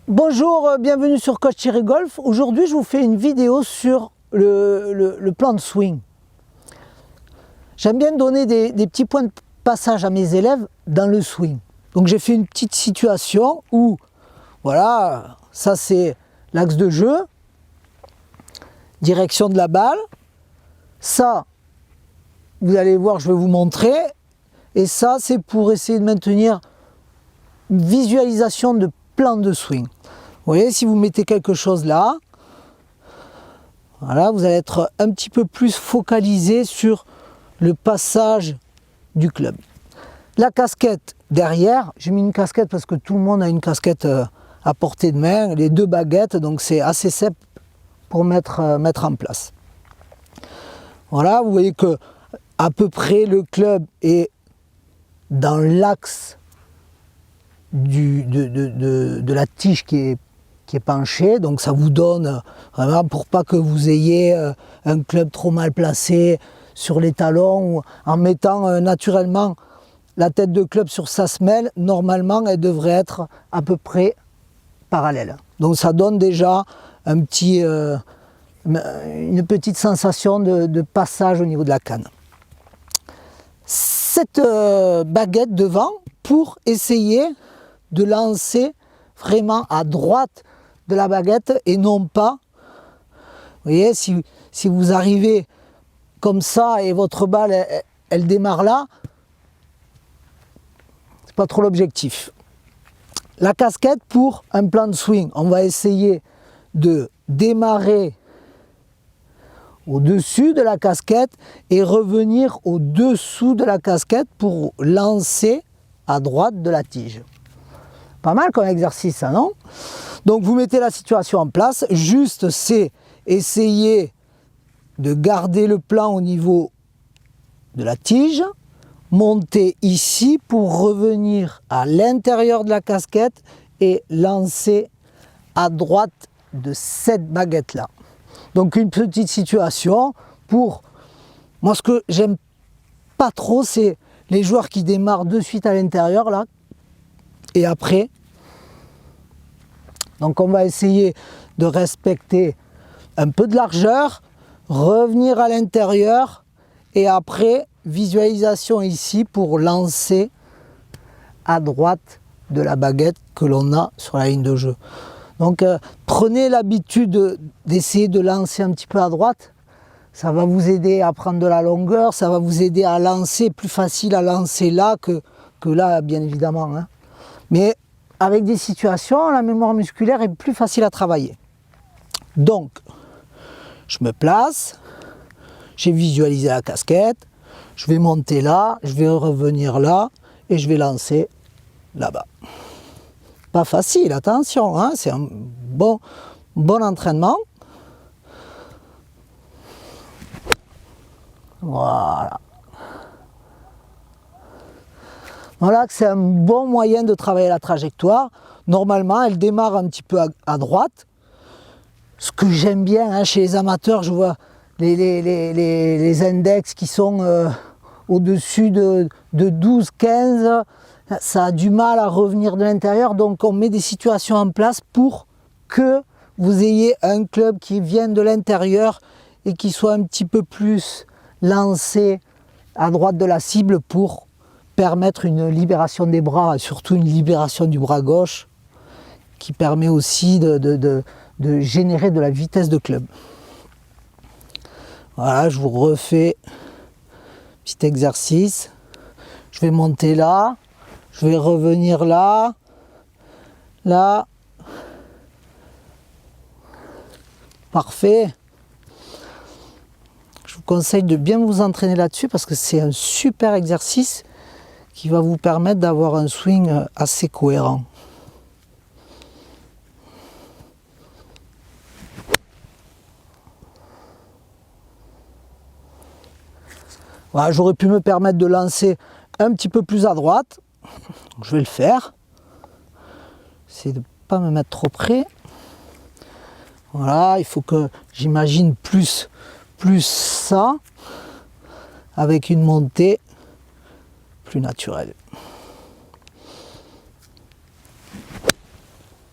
Bonjour, bienvenue sur Coach Thierry Golf. Aujourd'hui, je vous fais une vidéo sur le plan de swing. J'aime bien donner des petits points de passage à mes élèves dans le swing. Donc j'ai fait une petite situation où, voilà, ça c'est l'axe de jeu, direction de la balle. Ça, vous allez voir, je vais vous montrer. Et ça, c'est pour essayer de maintenir une visualisation de plan de swing. Vous voyez, si vous mettez quelque chose là, voilà, vous allez être un petit peu plus focalisé sur le passage du club. La casquette derrière, j'ai mis une casquette parce que tout le monde a une casquette à portée de main, les deux baguettes, donc c'est assez simple pour mettre en place. Voilà, vous voyez que à peu près le club est dans l'axe de la tige qui est penchée, donc ça vous donne vraiment pour pas que vous ayez un club trop mal placé sur les talons, ou en mettant naturellement la tête de club sur sa semelle, normalement elle devrait être à peu près parallèle. Donc ça donne déjà une petite sensation de passage au niveau de la canne. Cette baguette devant, pour essayer de lancer vraiment à droite de la baguette et non pas, vous voyez, si vous arrivez comme ça et votre balle elle démarre là, c'est pas trop l'objectif. La casquette pour un plan de swing, on va essayer de démarrer au-dessus de la casquette et revenir au-dessous de la casquette pour lancer à droite de la tige. Pas mal comme exercice, ça, non? Donc vous mettez la situation en place, juste c'est essayer de garder le plan au niveau de la tige, monter ici pour revenir à l'intérieur de la casquette et lancer à droite de cette baguette là. Donc une petite situation pour, moi ce que j'aime pas trop c'est les joueurs qui démarrent de suite à l'intérieur là et après. Donc on va essayer de respecter un peu de largeur, revenir à l'intérieur et après visualisation ici pour lancer à droite de la baguette que l'on a sur la ligne de jeu. Donc prenez l'habitude d'essayer de lancer un petit peu à droite, ça va vous aider à prendre de la longueur, ça va vous aider à lancer, plus facile à lancer là que là bien évidemment. Hein. Mais avec des situations, la mémoire musculaire est plus facile à travailler. Donc, je me place, j'ai visualisé la casquette, je vais monter là, je vais revenir là et je vais lancer là-bas. Pas facile, attention, hein, c'est un bon entraînement. Voilà. Voilà que c'est un bon moyen de travailler la trajectoire. Normalement, elle démarre un petit peu à droite. Ce que j'aime bien hein, chez les amateurs, je vois les index qui sont au-dessus de 12, 15. Ça a du mal à revenir de l'intérieur. Donc on met des situations en place pour que vous ayez un club qui vienne de l'intérieur et qui soit un petit peu plus lancé à droite de la cible pour permettre une libération des bras, et surtout une libération du bras gauche, qui permet aussi de générer de la vitesse de club. Voilà, je vous refais petit exercice. Je vais monter là, je vais revenir là, là. Parfait. Je vous conseille de bien vous entraîner là-dessus parce que c'est un super exercice qui va vous permettre d'avoir un swing assez cohérent. Voilà, j'aurais pu me permettre de lancer un petit peu plus à droite. Je vais le faire. J'essaie de ne pas me mettre trop près. Voilà, il faut que j'imagine plus ça avec une montée plus naturelle.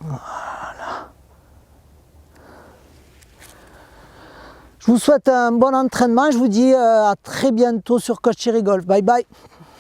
Voilà. Je vous souhaite un bon entraînement. Je vous dis à très bientôt sur Coach Thierry Golf. Bye bye.